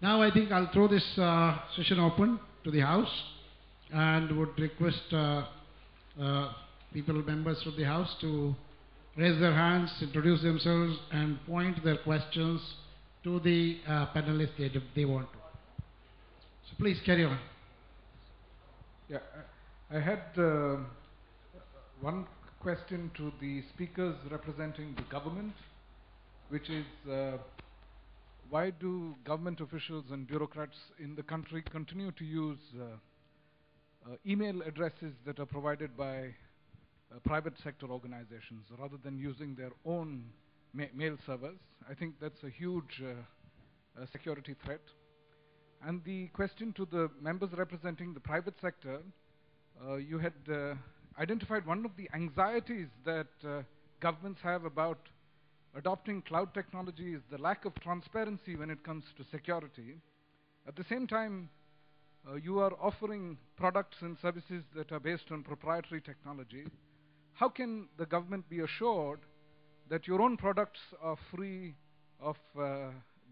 Now I think I'll throw this session open to the House and would request members of the House to raise their hands, introduce themselves and point their questions to the panelists if they want to. So please carry on. Yeah, I had one question to the speakers representing the government, which is why do government officials and bureaucrats in the country continue to use email addresses that are provided by private sector organizations rather than using their own mail servers? I think that's a huge security threat. And the question to the members representing the private sector, you had identified one of the anxieties that governments have about adopting cloud technology is the lack of transparency when it comes to security. At the same time, you are offering products and services that are based on proprietary technology. How can the government be assured that your own products are free of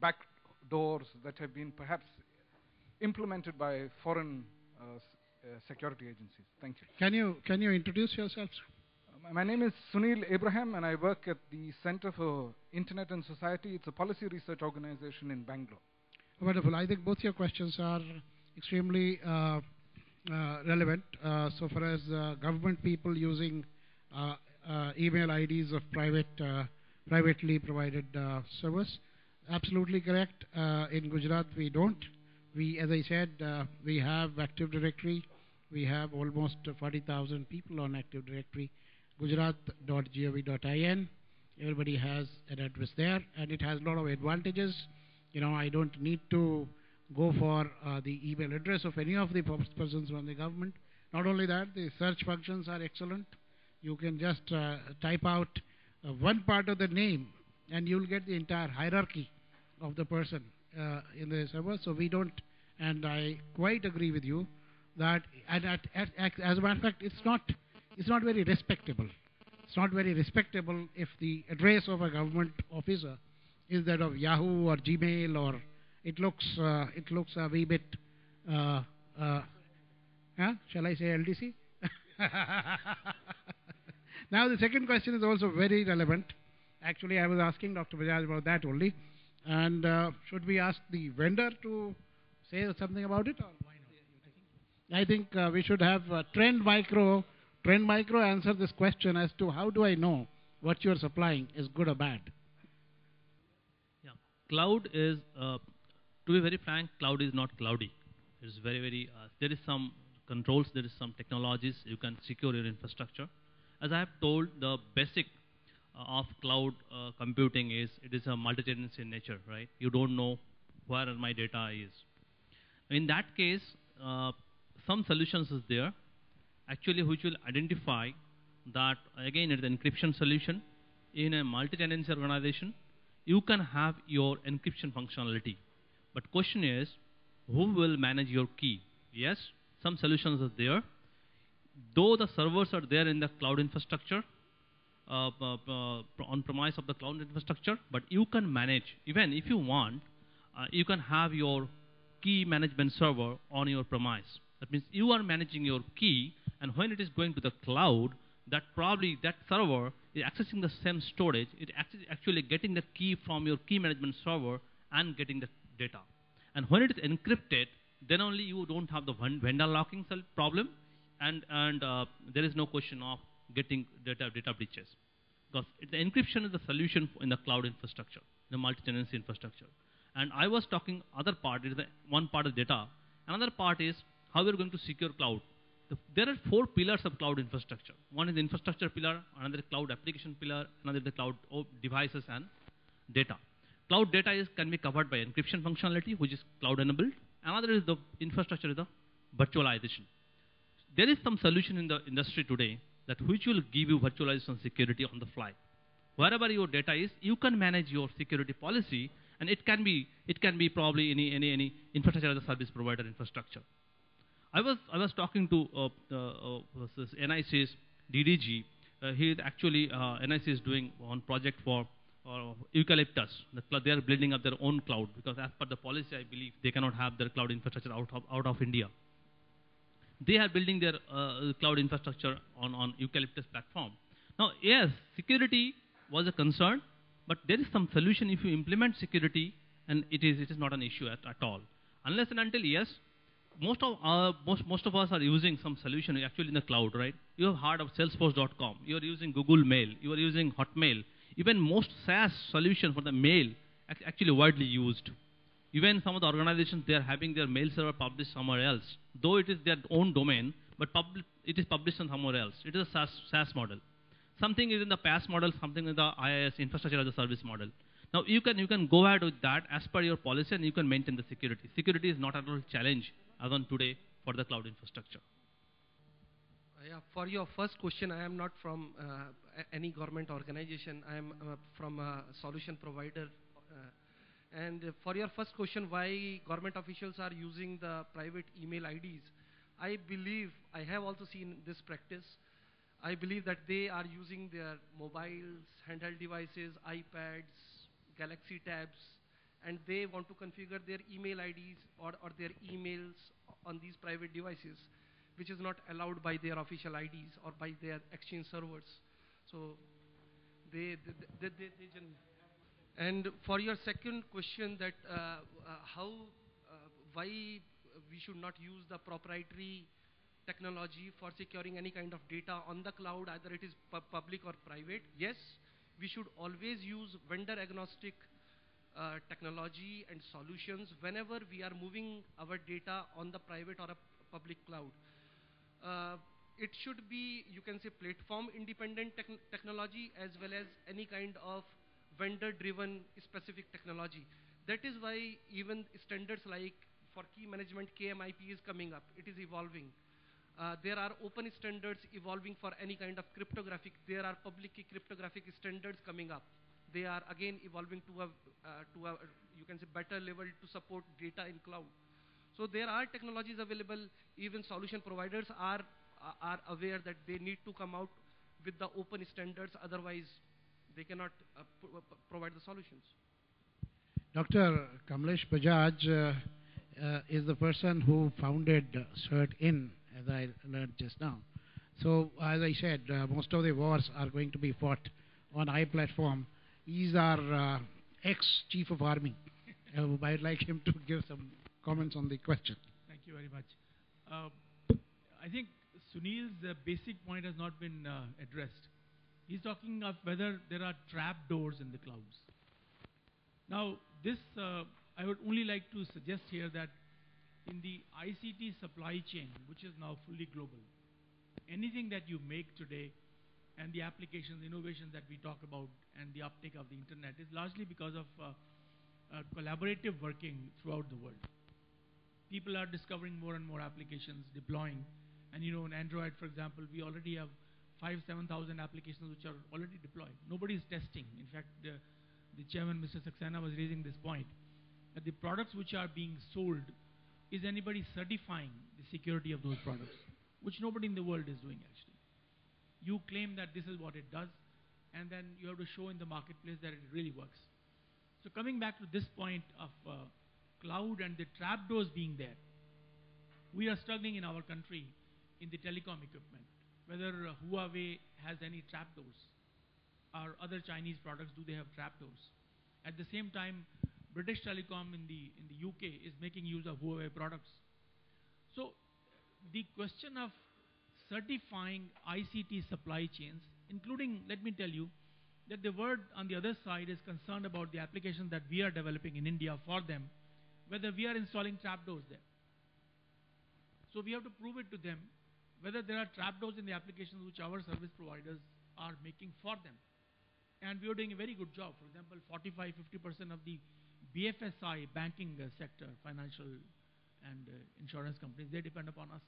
backdoors that have been perhaps implemented by foreign security agencies? Thank you. Can you introduce yourself? My name is Sunil Abraham, and I work at the Center for Internet and Society. It's a policy research organization in Bangalore. Wonderful. I think both your questions are extremely relevant. So far as government people using email IDs of privately provided servers, absolutely correct. In Gujarat, we don't. We, as I said, we have Active Directory. We have almost 40,000 people on Active Directory. Gujarat.gov.in. Everybody has an address there, and it has a lot of advantages. You know, I don't need to go for the email address of any of the persons from the government. Not only that, the search functions are excellent. You can just type out one part of the name, and you'll get the entire hierarchy of the person in the server. So we don't, and I quite agree with you that, as a matter of fact, it's not very respectable. It's not very respectable if the address of a government officer is that of Yahoo or Gmail, or it looks a wee bit, shall I say LDC? Now the second question is also very relevant. Actually, I was asking Dr. Bajaj about that only. And should we ask the vendor to say something about it, or why not? I think we should have Trend Micro answer this question as to how do I know what you're supplying is good or bad. Yeah, cloud is, to be very frank, cloud is not cloudy. It's very, there is some controls, there is some technologies, you can secure your infrastructure. As I have told, the basic of cloud computing is, it is a multi-tenancy in nature, right? You don't know where my data is. In that case, some solutions is there, actually, which will identify that, again, it's an encryption solution. In a multi-tenancy organization, you can have your encryption functionality. But question is, who will manage your key? Yes, some solutions are there. Though the servers are there in the cloud infrastructure, on premise of the cloud infrastructure, but you can manage, even if you want, you can have your key management server on your premise. That means you are managing your key, and when it is going to the cloud, that probably that server is accessing the same storage. It actually getting the key from your key management server and getting the data. And when it is encrypted, then only you don't have the vendor locking problem, and there is no question of getting data breaches. Because the encryption is the solution in the cloud infrastructure, the multi-tenancy infrastructure. And I was talking other part, is the one part of data. Another part is how we're going to secure cloud. There are 4 pillars of cloud infrastructure. One is the infrastructure pillar, another is cloud application pillar, another is the cloud devices and data. Cloud data can be covered by encryption functionality, which is cloud enabled. Another is the infrastructure is the virtualization. There is some solution in the industry today that which will give you virtualization security on the fly. Wherever your data is, you can manage your security policy, and it can be probably any infrastructure as a service provider infrastructure. I was talking to NIC's DDG. He actually NIC is doing one project for or Eucalyptus. They are building up their own cloud because as per the policy, I believe they cannot have their cloud infrastructure out of India. They are building their cloud infrastructure on Eucalyptus platform. Now, yes, security was a concern, but there is some solution if you implement security, and it is not an issue at all. Unless and until, yes, most of us are using some solution actually in the cloud, right? You have heard of Salesforce.com. You are using Google Mail. You are using Hotmail. Even most SaaS solution for the mail actually widely used. Even some of the organizations, they are having their mail server published somewhere else. Though it is their own domain, but it is published on somewhere else. It is a SaaS model. Something is in the PaaS model, something in the IaaS, infrastructure as a service model. Now you can go ahead with that as per your policy, and you can maintain the security. Security is not at all a challenge as on today for the cloud infrastructure. Yeah, for your first question, I am not from any government organization. I am from a solution provider. And for your first question, why government officials are using the private email IDs, I believe, I have also seen this practice. I believe that they are using their mobiles, handheld devices, iPads, Galaxy tabs, and they want to configure their email IDs or their emails on these private devices, which is not allowed by their official IDs or by their Exchange servers. So they and for your second question, that why we should not use the proprietary technology for securing any kind of data on the cloud, either it is public or private. Yes, we should always use vendor agnostic technology and solutions whenever we are moving our data on the private or a public cloud. It should be, you can say, platform independent technology as well as any kind of vendor driven specific technology. That is why even standards like for key management, KMIP is coming up. It is evolving. There are open standards evolving for any kind of cryptographic. There are public key cryptographic standards coming up. They are again evolving to a you can say better level to support data in cloud. So there are technologies available. Even solution providers are aware that they need to come out with the open standards. Otherwise, they cannot provide the solutions. Dr. Kamlesh Bajaj is the person who founded CERT-In, as I learned just now. So, as I said, most of the wars are going to be fought on iPlatform. He's our ex-chief of army. I'd like him to give some comments on the question. Thank you very much. I think Sunil's basic point has not been addressed. He's talking of whether there are trap doors in the clouds. Now, this I would only like to suggest here that in the ICT supply chain, which is now fully global, anything that you make today and the applications, innovations that we talk about and the uptake of the internet is largely because of collaborative working throughout the world. People are discovering more and more applications, deploying, and in Android, for example, we already have 5,000-7,000 applications which are already deployed. Nobody is testing. In fact, the chairman, Mr. Saxena, was raising this point, that the products which are being sold, is anybody certifying the security of those products, which nobody in the world is doing actually. You claim that this is what it does, and then you have to show in the marketplace that it really works. So coming back to this point of cloud and the trapdoors being there, we are struggling in our country in the telecom equipment, whether Huawei has any trapdoors, or other Chinese products, do they have trapdoors? At the same time, British Telecom in the UK is making use of Huawei products. So the question of certifying ICT supply chains, including, let me tell you, that the world on the other side is concerned about the applications that we are developing in India for them, whether we are installing trapdoors there. So we have to prove it to them whether there are trapdoors in the applications which our service providers are making for them. And we are doing a very good job. For example, 45–50% of the BFSI banking sector, financial and insurance companies, they depend upon us.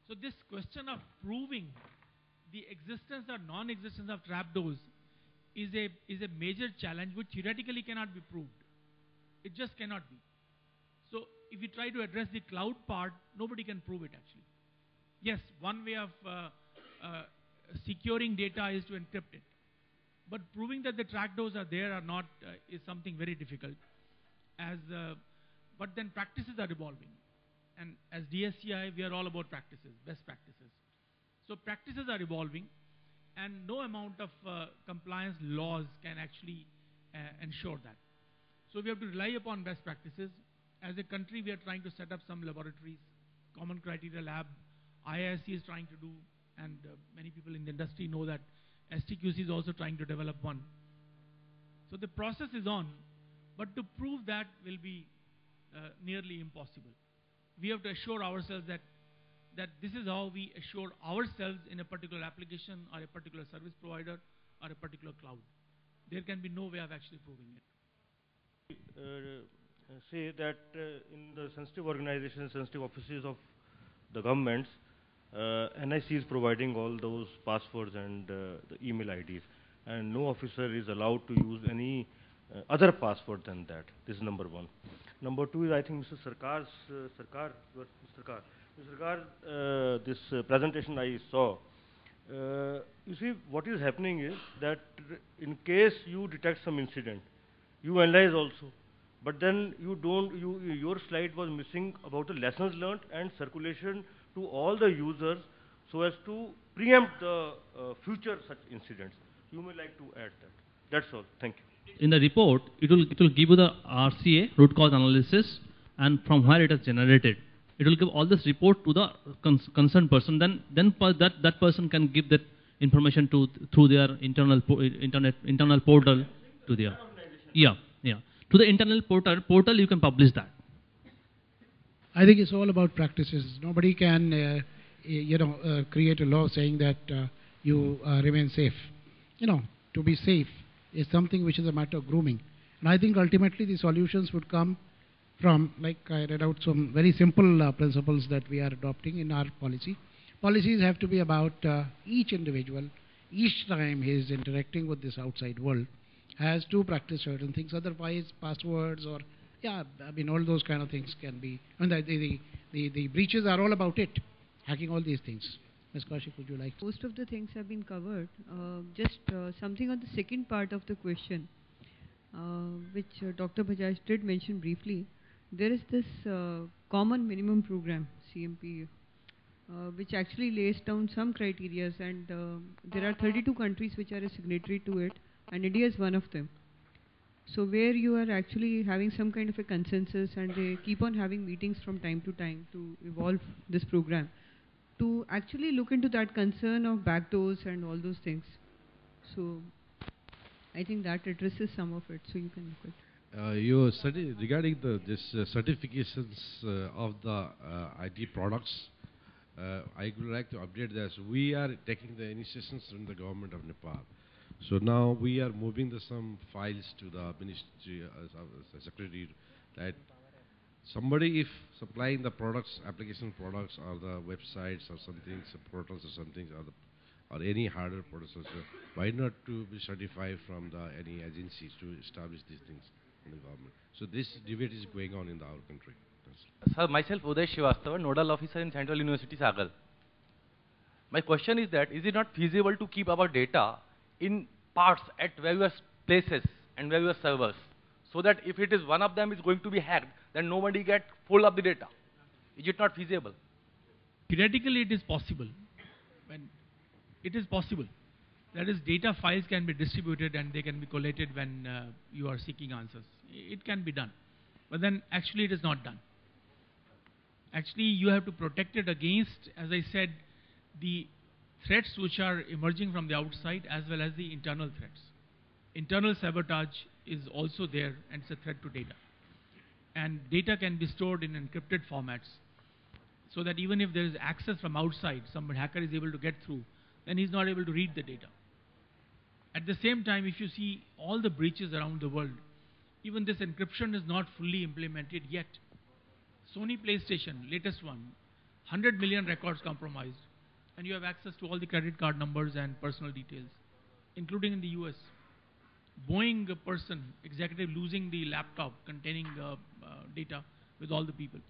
So this question of proving the existence or non-existence of trapdoors is a major challenge which theoretically cannot be proved. It just cannot be. So if you try to address the cloud part, nobody can prove it actually. Yes, one way of securing data is to encrypt it. But proving that the trapdoors are there or not is something very difficult. But then practices are evolving. And as DSCI, we are all about practices, best practices. So practices are evolving, and no amount of compliance laws can actually ensure that. So we have to rely upon best practices. As a country, we are trying to set up some laboratories, Common Criteria Lab, IISc is trying to do, and many people in the industry know that STQC is also trying to develop one. So the process is on, but to prove that will be nearly impossible. We have to assure ourselves that this is how we assure ourselves in a particular application or a particular service provider or a particular cloud. There can be no way of actually proving it. Say that in the sensitive organizations, sensitive offices of the governments, NIC is providing all those passwords and the email IDs, and no officer is allowed to use any other password than that. This is number one. Number two is, I think, Mr. Sarkar, this presentation I saw. You see, what is happening is that in case you detect some incident, you analyze also, but then you don't. Your slide was missing about the lessons learned and circulation to all the users, so as to preempt the future such incidents. You may like to add that. That's all. Thank you. In the report, it will give you the RCA, root cause analysis, and from where it is generated. It will give all this report to the concerned person. Then that person can give that information through their internal portal to their to the internal portal. You can publish that. I think it's all about practices. Nobody can create a law saying that you remain safe. To be safe is something which is a matter of grooming. And I think ultimately the solutions would come from, like I read out some very simple principles that we are adopting in our policy. Policies have to be about each individual, each time he is interacting with this outside world, has to practice certain things. Otherwise, passwords or, all those kind of things can be, and the breaches are all about it, hacking all these things. Ms. Kaushik, would you like to? Most of the things have been covered. Just something on the second part of the question, which Dr. Bajaj did mention briefly. There is this common minimum program, CMP, which actually lays down some criteria, and there are 32 countries which are a signatory to it, and India is one of them. So where you are actually having some kind of a consensus, and they keep on having meetings from time to time to evolve this program, to actually look into that concern of backdoors and all those things. So I think that addresses some of it, so you can look at. Your study regarding this certifications of the IT products, I would like to update this. We are taking the initiations from the government of Nepal. So now we are moving some files to the ministry, secretary, that somebody if supplying the products, application products, or the websites or something, some portals or something, or any hardware products, why not to be certified from any agencies to establish these things in the government? So this debate is going on in our country. Sir, myself Uday Srivastava, Nodal Officer in Central University, Sagal. My question is that, is it not feasible to keep our data in parts at various places and various servers, so that if it is one of them is going to be hacked, then nobody get full of the data? Is it not feasible? Theoretically, it is possible. When it is possible, that is, data files can be distributed and they can be collated when you are seeking answers. It can be done, but then actually it is not done. Actually, you have to protect it against, as I said, the threats which are emerging from the outside as well as the internal threats. Internal sabotage is also there, and it's a threat to data. And data can be stored in encrypted formats, so that even if there is access from outside, some hacker is able to get through, then he's not able to read the data. At the same time, if you see all the breaches around the world, even this encryption is not fully implemented yet. Sony PlayStation, latest one, 100 million records compromised, and you have access to all the credit card numbers and personal details, including in the US. Boeing executive losing the laptop containing data with all the people.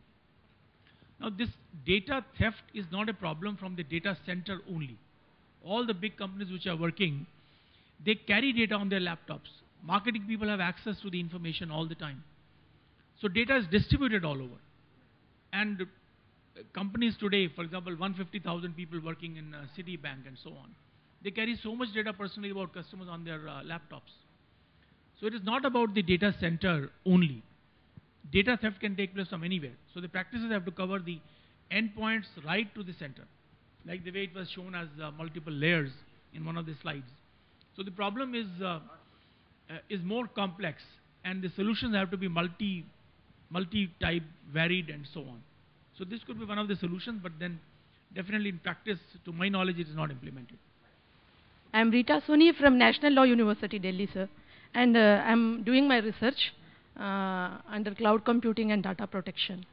Now this data theft is not a problem from the data center only. All the big companies which are working, they carry data on their laptops. Marketing people have access to the information all the time. So data is distributed all over. And companies today, for example, 150,000 people working in Citibank and so on, they carry so much data personally about customers on their laptops. So it is not about the data center only. Data theft can take place from anywhere. So the practices have to cover the endpoints right to the center, like the way it was shown as multiple layers in one of the slides. So the problem is more complex, and the solutions have to be multi-type, varied, and so on. So this could be one of the solutions, but then definitely in practice, to my knowledge, it is not implemented. I'm Rita Soni from National Law University, Delhi, sir. And I'm doing my research under cloud computing and data protection.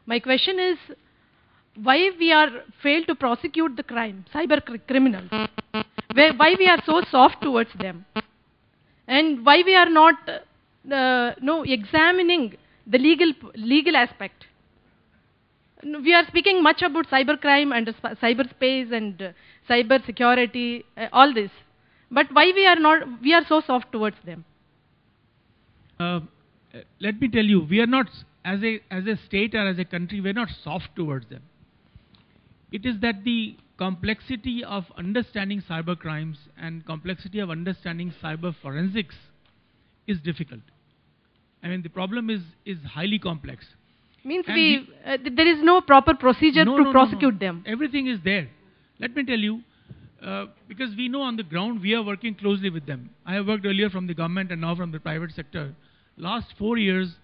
My question is, why we are failed to prosecute the crime, cyber criminals? Why we are so soft towards them? And why we are not examining the legal aspect? We are speaking much about cybercrime and cyberspace and cyber security, all this. But why we are so soft towards them? Let me tell you, we are not, as a state or as a country, we are not soft towards them. It is that the complexity of understanding cyber crimes and complexity of understanding cyber forensics is difficult. I mean, the problem is highly complex. Means there is no proper procedure to prosecute them. Everything is there. Let me tell you, because we know on the ground we are working closely with them. I have worked earlier from the government and now from the private sector. Last 4 years,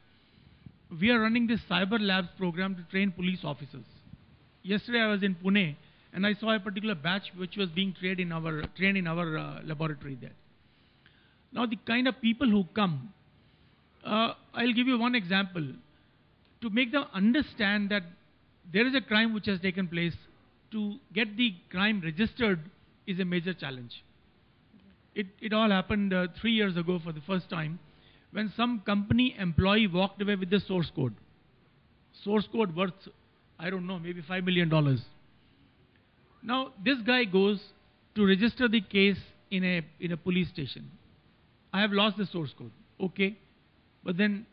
we are running this Cyber Labs program to train police officers. Yesterday I was in Pune and I saw a particular batch which was being trained in our laboratory there. Now the kind of people who come, I'll give you one example. To make them understand that there is a crime which has taken place, to get the crime registered is a major challenge. It all happened 3 years ago for the first time, when some company employee walked away with the source code. Source code worth, I don't know, maybe $5 million. Now, this guy goes to register the case in a police station. I have lost the source code. Okay. But then,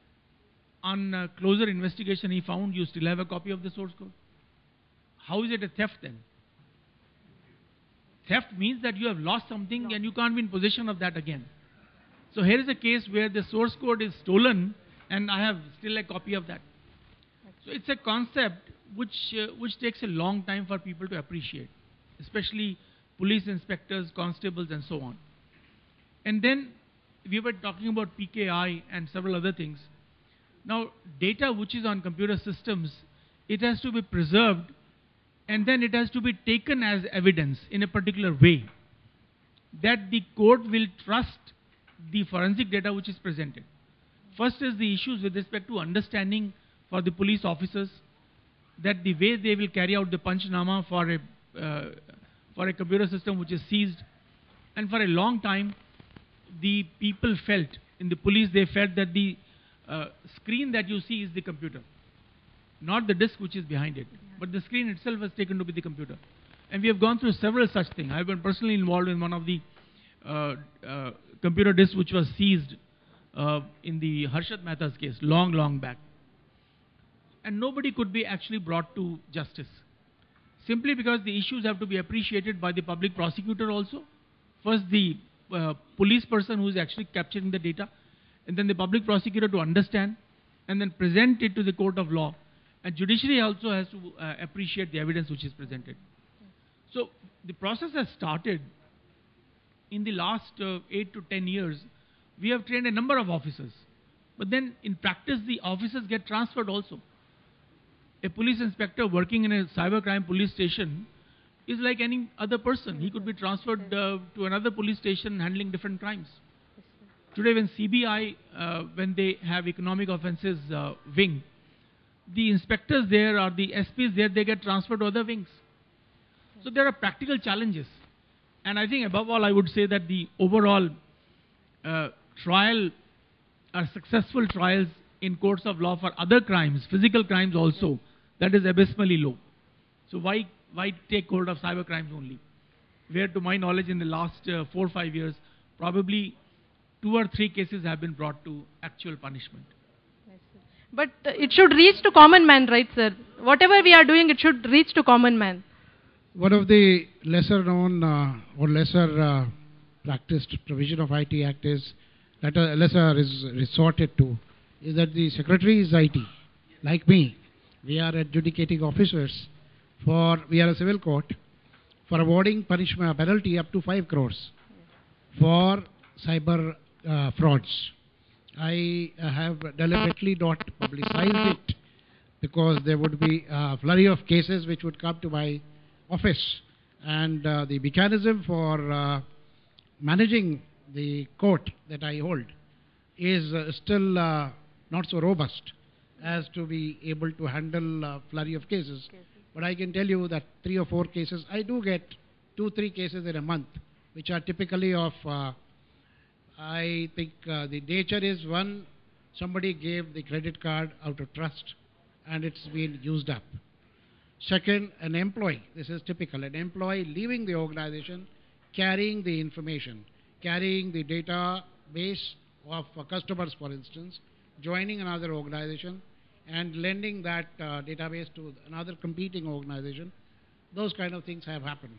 on closer investigation, he found you still have a copy of the source code. How is it a theft then? Theft means that you have lost something and you can't be in possession of that again. So here is a case where the source code is stolen and I have still a copy of that. So it's a concept which takes a long time for people to appreciate, especially police inspectors, constables, and so on. And then we were talking about PKI and several other things. Now, data which is on computer systems, it has to be preserved and then it has to be taken as evidence in a particular way that the court will trust the forensic data which is presented. First is the issues with respect to understanding for the police officers, that the way they will carry out the Panchnama for a computer system which is seized. And for a long time, the people felt, in the police, they felt that the screen that you see is the computer, not the disk which is behind it, but the screen itself was taken to be the computer. And we have gone through several such things. I have been personally involved in one of the computer disks which was seized in the Harshad Mehta's case, long back. And nobody could be actually brought to justice, simply because the issues have to be appreciated by the public prosecutor also. First, the police person who is actually capturing the data, and then the public prosecutor to understand, and then present it to the court of law. And judiciary also has to appreciate the evidence which is presented. So the process has started. In the last 8 to 10 years, we have trained a number of officers. But then in practice, the officers get transferred also. A police inspector working in a cybercrime police station is like any other person. He could be transferred to another police station handling different crimes. Today when CBI, when they have economic offences wing, the inspectors there or the SPs there, they get transferred to other wings. So there are practical challenges. And I think above all, I would say that the overall trial or successful trials in courts of law for other crimes, physical crimes also, that is abysmally low. So why take hold of cyber crimes only? Where to my knowledge in the last 4 or 5 years, probably 2 or 3 cases have been brought to actual punishment. But it should reach to common man, right, sir? Whatever we are doing, it should reach to common man. One of the lesser known or lesser practiced provision of IT Act is that lesser is resorted to is that the secretary is IT. Like me, we are adjudicating officers we are a civil court for awarding punishment penalty up to 5 crores for cyber frauds. I have deliberately not publicized it because there would be a flurry of cases which would come to my office, and the mechanism for managing the court that I hold is still not so robust as to be able to handle a flurry of cases. But I can tell you that 3 or 4 cases, I do get 2-3 cases in a month, which are typically of I think the nature is one, somebody gave the credit card out of trust and it's been used up. Second, an employee, this is typical, an employee leaving the organization, carrying the information, carrying the database of customers, for instance, joining another organization and lending that database to another competing organization. Those kind of things have happened.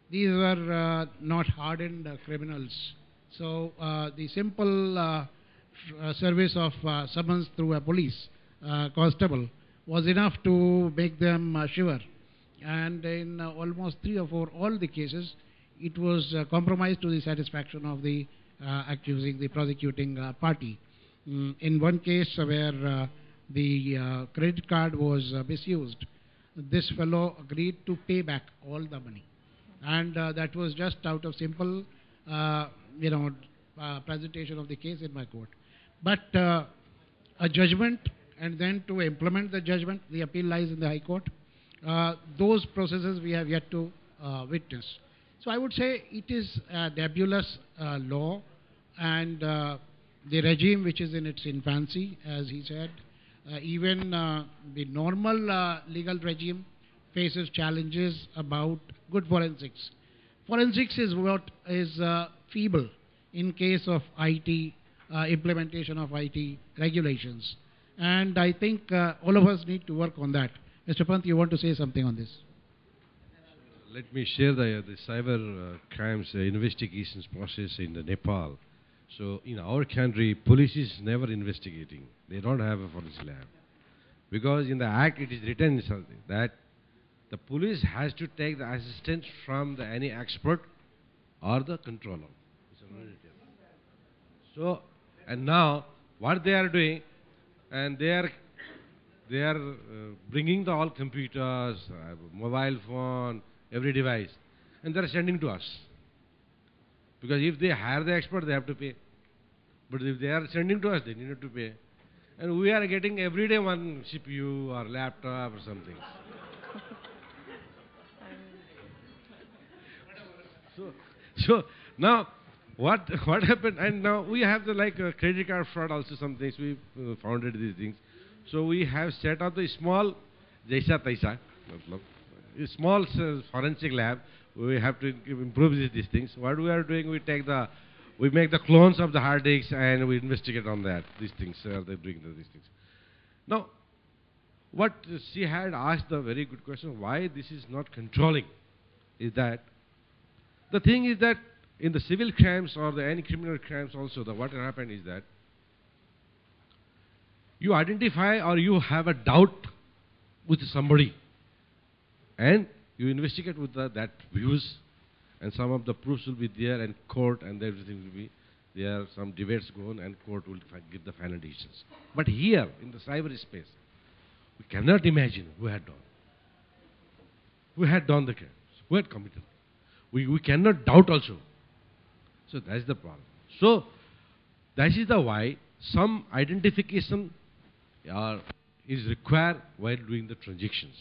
These were not hardened criminals. So the simple service of summons through a police constable was enough to make them shiver. And in almost 3 or 4 all the cases, it was compromised to the satisfaction of the accusing, the prosecuting party. In one case where the credit card was misused, this fellow agreed to pay back all the money. And that was just out of simple presentation of the case in my court. But a judgment and then to implement the judgment, the appeal lies in the High Court. Those processes we have yet to witness. So I would say it is a nebulous law, and the regime which is in its infancy, as he said, even the normal legal regime faces challenges about good forensics. Forensics is what is feeble in case of IT, implementation of IT regulations. And I think all of us need to work on that. Mr. Pant, you want to say something on this? Let me share the cyber crimes investigations process in Nepal. So in our country, police is never investigating. They don't have a forensic lab. Because in the act it is written something that the police has to take the assistance from any expert or the controller. So, and now what they are doing, and they are bringing the all computers, mobile phone, every device, and they are sending to us. Because if they hire the expert, they have to pay. But if they are sending to us, they need to pay. And we are getting every day one CPU or laptop or something. So now what happened? And now we have the credit card fraud also. Some things we founded these things. So we have set up the small jaisa taisa, a small forensic lab. We have to improve these things. What we are doing, we make the clones of the hard disks and we investigate on that. These things they're doing these things. Now, what she had asked a very good question: why this is not controlling? Is that the thing is that in the civil crimes or any criminal crimes also, what happened is that you identify or you have a doubt with somebody, and you investigate with that views, and some of the proofs will be there, and court and everything will be there. Some debates go on, and court will give the final decisions. But here in the cyberspace, we cannot imagine who had done. Who had done the crimes? Who had committed? We cannot doubt also. So that's the problem. So that is the why some identification is required while doing the transactions.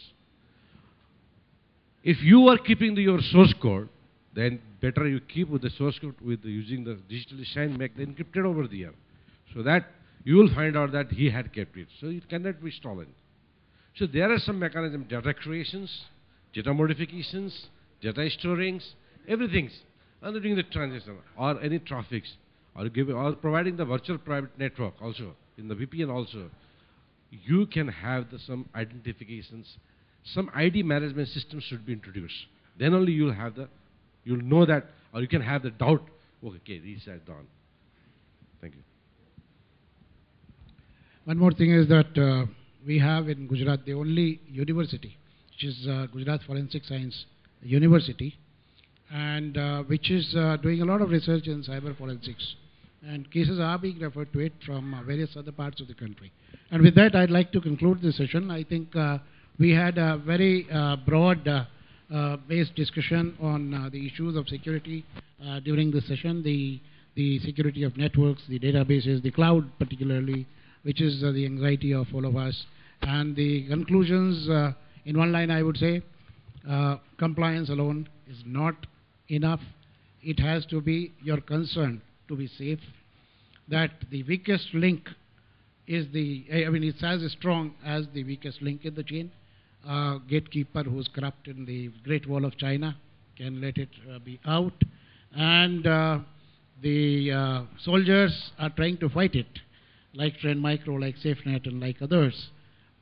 If you are keeping your source code, then better you keep with the source code using the digital sign, make the encrypted over there, so that you will find out that he had kept it. So it cannot be stolen. So there are some mechanisms: data creations, data modifications, data storings, everything. and doing the transaction or any traffics or providing the virtual private network also in the VPN also, you can have some identifications. Some ID management system should be introduced. Then only you'll know that, or you can have the doubt, okay, these are done. Thank you. One more thing is that we have in Gujarat the only university, which is Gujarat Forensic Science University, and which is doing a lot of research in cyber forensics. And cases are being referred to it from various other parts of the country. And with that, I'd like to conclude this session. I think we had a very broad based discussion on the issues of security during this session, the security of networks, the databases, the cloud particularly, which is the anxiety of all of us. And the conclusions, in one line I would say, compliance alone is not enough. It has to be your concern to be safe, that the weakest link is it's as strong as the weakest link in the chain. Gatekeeper who's corrupt in the Great Wall of China can let it be out. And the soldiers are trying to fight it, like Trend Micro, like SafeNet, and like others.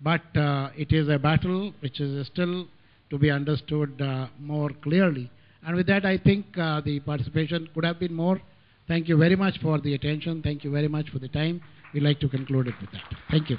But it is a battle which is still to be understood more clearly. And with that, I think the participation could have been more. Thank you very much for the attention. Thank you very much for the time. We'd like to conclude it with that. Thank you.